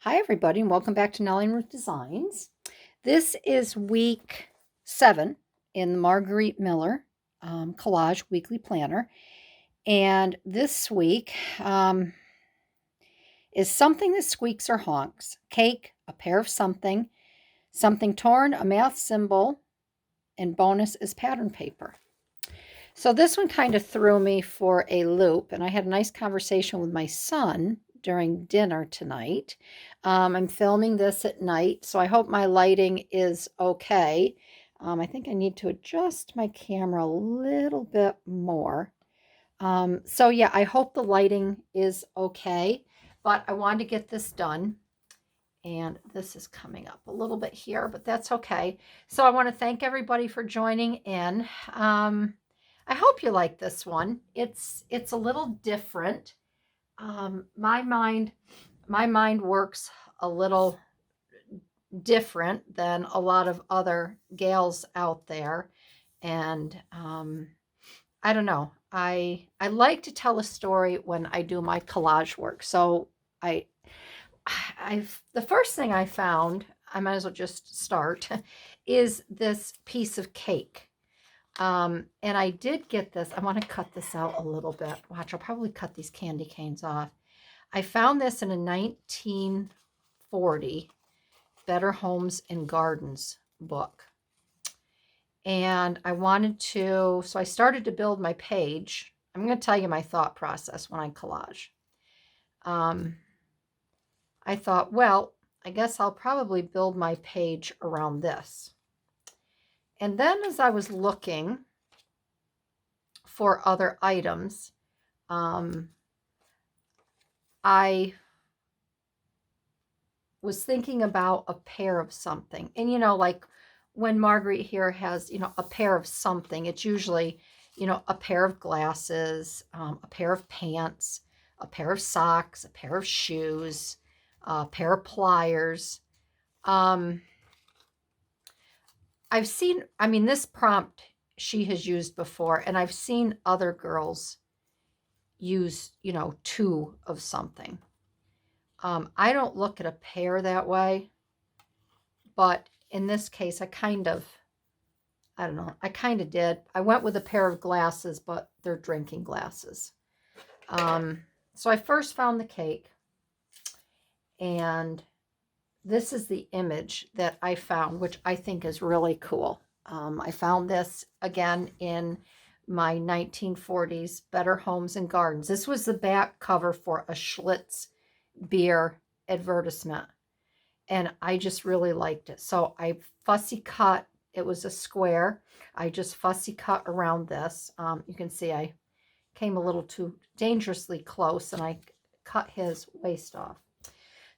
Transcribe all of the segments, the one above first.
Hi, everybody, and welcome back to Nellie and Ruth Designs. This is week 7 in the Margarete Miller Collage Weekly Planner. And this week is something that squeaks or honks. Cake, a pair of something, something torn, a math symbol, and bonus is pattern paper. So this one kind of threw me for a loop, and I had a nice conversation with my son during dinner tonight. I'm filming this at night, so I hope my lighting is okay. I think I need to adjust my camera a little bit more. So yeah, I hope the lighting is okay, but I wanted to get this done. And this is coming up a little bit here, but that's okay. So I want to thank everybody for joining in. I hope you like this one. It's a little different. My mind works a little different than a lot of other gals out there, and I don't know. I like to tell a story when I do my collage work. So the first thing I found, I might as well just start, is this piece of cake. And I did get this. I want to cut this out a little bit. Watch, I'll probably cut these candy canes off. I found this in a 1940 Better Homes and Gardens book. And I wanted to, so I started to build my page. I'm going to tell you my thought process when I collage. I thought, well, I guess I'll probably build my page around this. And then as I was looking for other items, I was thinking about a pair of something. And, like when Marguerite here has, a pair of something, it's usually, a pair of glasses, a pair of pants, a pair of socks, a pair of shoes, a pair of pliers. I've seen, this prompt she has used before, and I've seen other girls use, two of something. I don't look at a pair that way, but in this case, I kind of did. I went with a pair of glasses, but they're drinking glasses. So I first found the cake, and this is the image that I found, which I think is really cool. I found this again in my 1940s Better Homes and Gardens. This was the back cover for a Schlitz beer advertisement, and I just really liked it. So I fussy cut. It was a square. I just fussy cut around this. You can see I came a little too dangerously close, and I cut his waist off.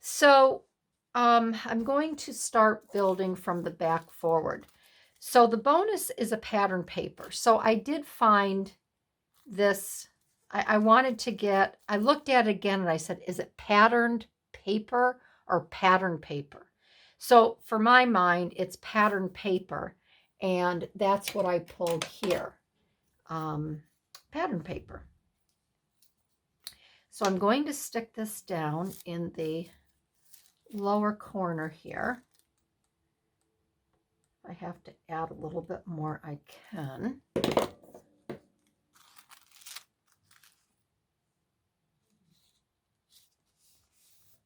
So I'm going to start building from the back forward. So the bonus is a pattern paper. So I did find this. I wanted to get, I looked at it again and I said, is it patterned paper or pattern paper? So for my mind, it's pattern paper. And that's what I pulled here. Pattern paper. So I'm going to stick this down in the lower corner here. If I have to add a little bit more, I can.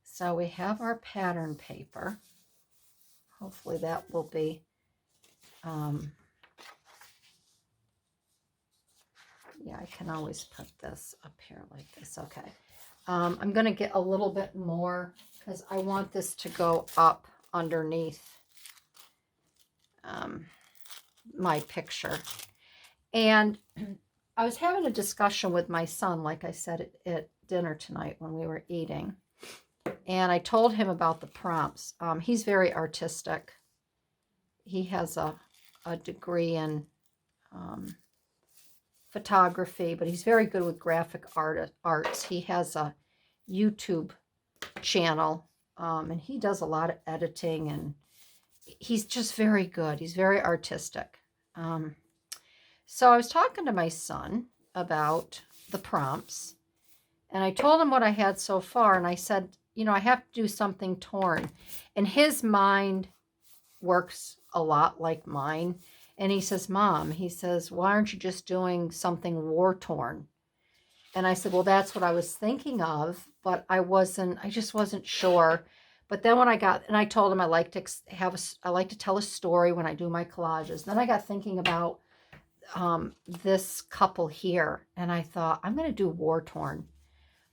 So we have our pattern paper. Hopefully that will be, yeah, I can always put this up here like this. Okay. I'm going to get a little bit more because I want this to go up underneath my picture. And I was having a discussion with my son, like I said at dinner tonight when we were eating. And I told him about the prompts. He's very artistic. He has a degree in photography, but he's very good with graphic arts. He has a YouTube channel, and he does a lot of editing, and he's just very good. He's very artistic. So I was talking to my son about the prompts, and I told him what I had so far, and I said, you know, I have to do something torn. And his mind works a lot like mine. And he says, Mom, he says, why aren't you just doing something war torn? And I said, well, that's what I was thinking of, but I just wasn't sure. But then when I told him I like to tell a story when I do my collages. Then I got thinking about this couple here, and I thought, I'm going to do war torn.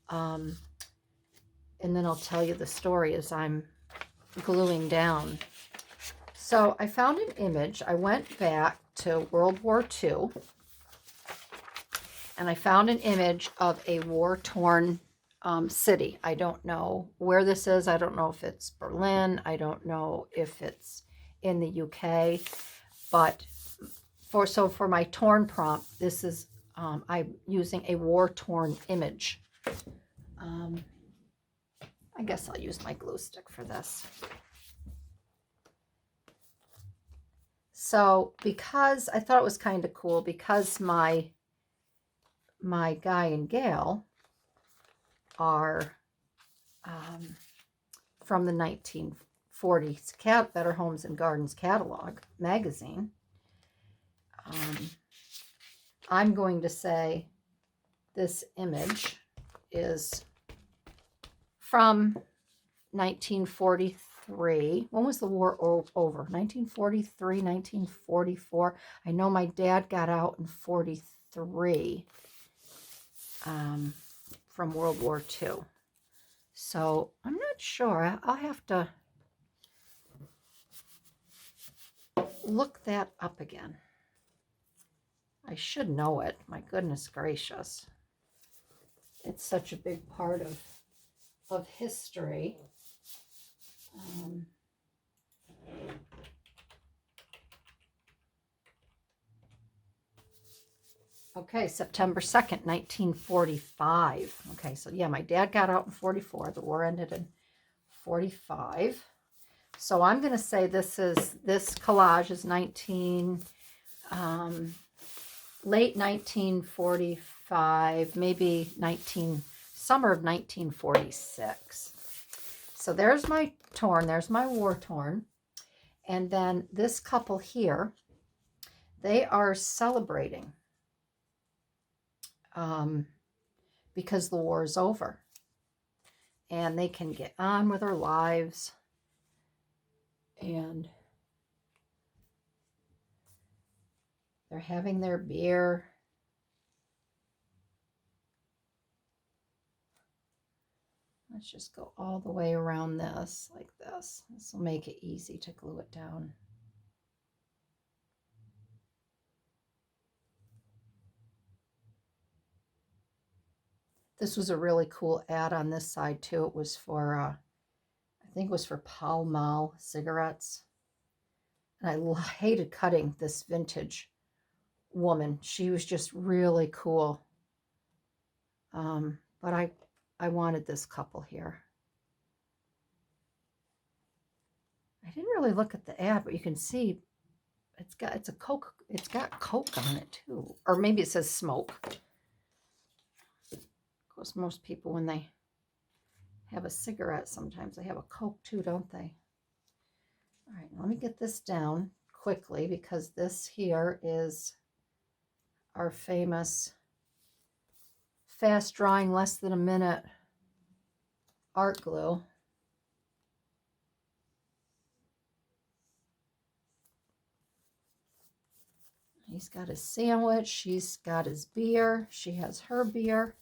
And then I'll tell you the story as I'm gluing down. So I found an image. I went back to World War II, and I found an image of a war-torn city. I don't know where this is. I don't know if it's Berlin. I don't know if it's in the UK. But for my torn prompt, this is I'm using a war-torn image. I guess I'll use my glue stick for this. So because I thought it was kind of cool, because my guy and gal are from the 1940s Better Homes and Gardens catalog magazine, I'm going to say this image is from 1943. When was the war over? 1943, 1944. I know my dad got out in 43 from World War II. So I'm not sure. I'll have to look that up again. I should know it. My goodness gracious. It's such a big part of history. Okay, September 2nd, 1945. Okay, so yeah, my dad got out in 44. The war ended in 45. So I'm going to say this collage is late 1945, maybe summer of 1946. So there's my torn, there's my war torn. And then this couple here, they are celebrating because the war is over and they can get on with their lives. And they're having their beer. Let's just go all the way around this like this. This will make it easy to glue it down. This was a really cool ad on this side too. It was for, I think it was for Pall Mall cigarettes. And I hated cutting this vintage woman. She was just really cool. But I wanted this couple here. I didn't really look at the ad, but you can see it's got Coke on it too. Or maybe it says smoke. Of course, most people when they have a cigarette, sometimes they have a Coke too, don't they? All right, let me get this down quickly because this here is our famous fast drying, less than a minute art glue. He's got his sandwich, she's got his beer, she has her beer.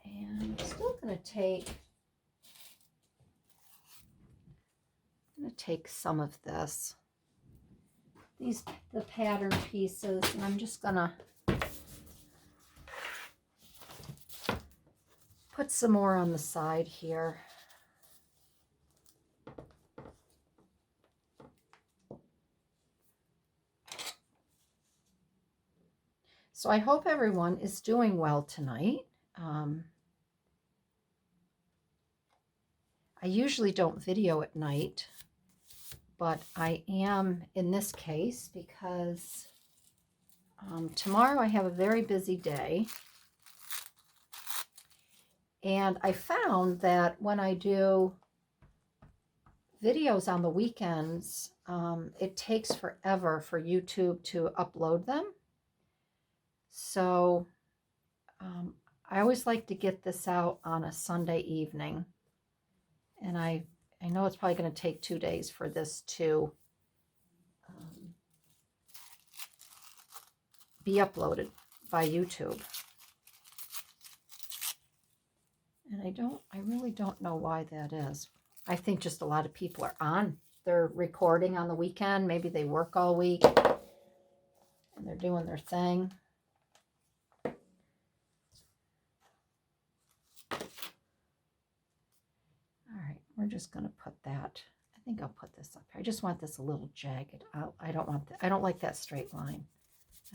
And I'm still going to take some of this. The pattern pieces, and I'm just going to put some more on the side here. So I hope everyone is doing well tonight. I usually don't video at night, but I am in this case because Tomorrow I have a very busy day. And I found that when I do videos on the weekends, it takes forever for YouTube to upload them. So I always like to get this out on a Sunday evening. And I know it's probably going to take 2 days for this to be uploaded by YouTube. And I really don't know why that is. I think just a lot of people are on. They're recording on the weekend. Maybe they work all week and they're doing their thing. All right, we're just going to put that. I think I'll put this up here. I just want this a little jagged. I don't want that. I don't like that straight line.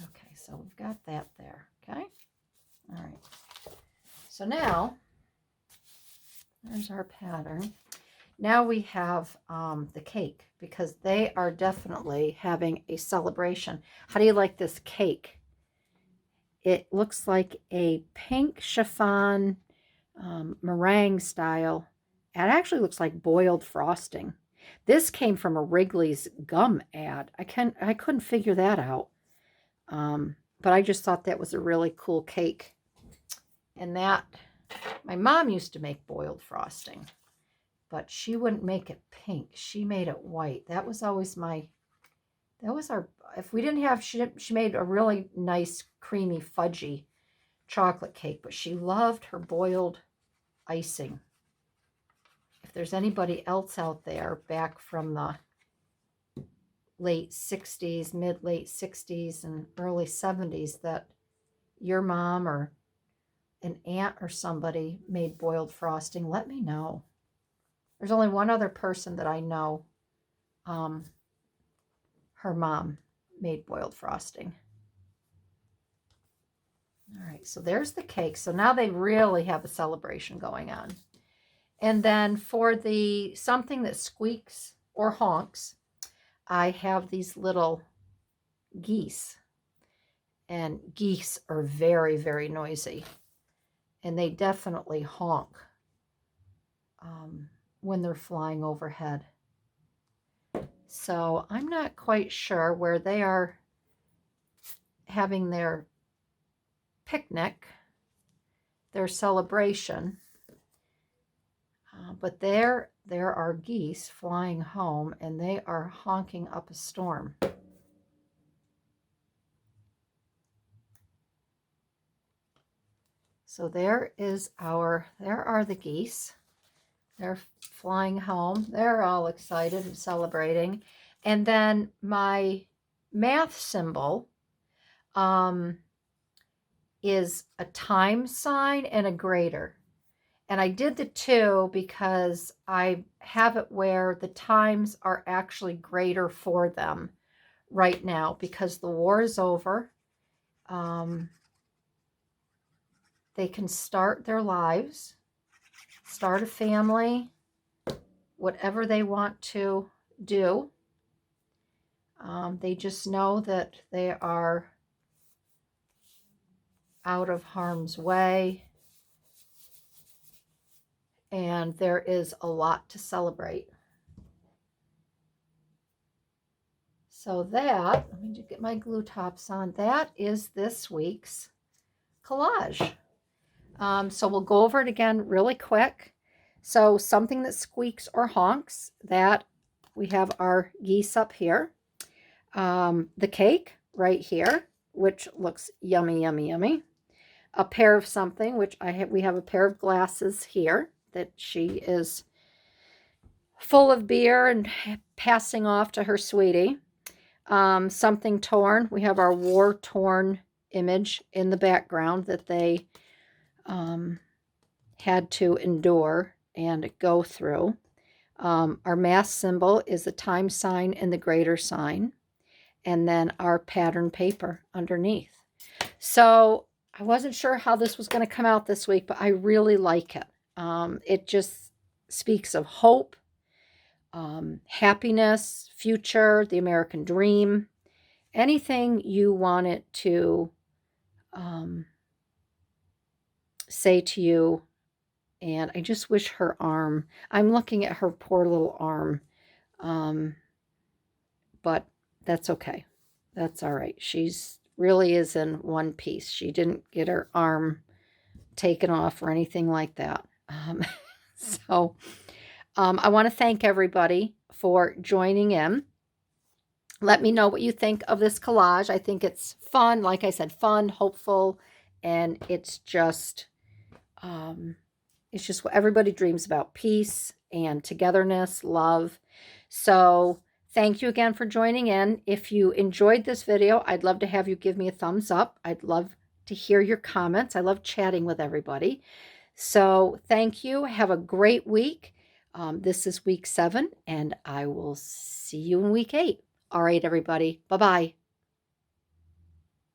Okay, so we've got that there. Okay. All right. So now, there's our pattern. Now we have the cake, because they are definitely having a celebration. How do you like this cake? It looks like a pink chiffon meringue style. It actually looks like boiled frosting. This came from a Wrigley's gum ad. I couldn't figure that out. But I just thought that was a really cool cake. And that, my mom used to make boiled frosting, but she wouldn't make it pink. She made it white. That was always if we didn't have, she made a really nice creamy fudgy chocolate cake, but she loved her boiled icing. If there's anybody else out there back from the late 60s, mid-late 60s and early 70s that your mom or an aunt or somebody made boiled frosting, let me know. There's only one other person that I know. Her mom made boiled frosting. All right, so there's the cake. So now they really have a celebration going on. And then for the something that squeaks or honks, I have these little geese. And geese are very, very noisy. And they definitely honk when they're flying overhead. So I'm not quite sure where they are having their picnic, their celebration. But there are geese flying home, and they are honking up a storm. So there are the geese. They're flying home. They're all excited and celebrating. And then my math symbol is a time sign and a greater. And I did the two because I have it where the times are actually greater for them right now because the war is over. They can start their lives, start a family, whatever they want to do. They just know that they are out of harm's way, and there is a lot to celebrate. So that, let me just get my glue tops on. That is this week's collage. So we'll go over it again really quick. So something that squeaks or honks, that we have our geese up here. The cake right here, which looks yummy, yummy, yummy. A pair of something, which we have a pair of glasses here that she is full of beer and passing off to her sweetie. Something torn. We have our war-torn image in the background that they had to endure and go through. Our mass symbol is the time sign and the greater sign. And then our pattern paper underneath. So I wasn't sure how this was going to come out this week, but I really like it. It just speaks of hope, happiness, future, the American dream. anything you want it to say to you. And I just wish her arm, I'm looking at her poor little arm, but that's okay. That's all right. She's really is in one piece. She didn't get her arm taken off or anything like that. So I want to thank everybody for joining in. Let me know what you think of this collage. I think it's fun. Like I said, fun, hopeful, and it's just what everybody dreams about: peace and togetherness, love. So thank you again for joining in. If you enjoyed this video, I'd love to have you give me a thumbs up. I'd love to hear your comments. I love chatting with everybody. So thank you. Have a great week. This is week 7, and I will see you in week 8. All right, everybody. Bye-bye.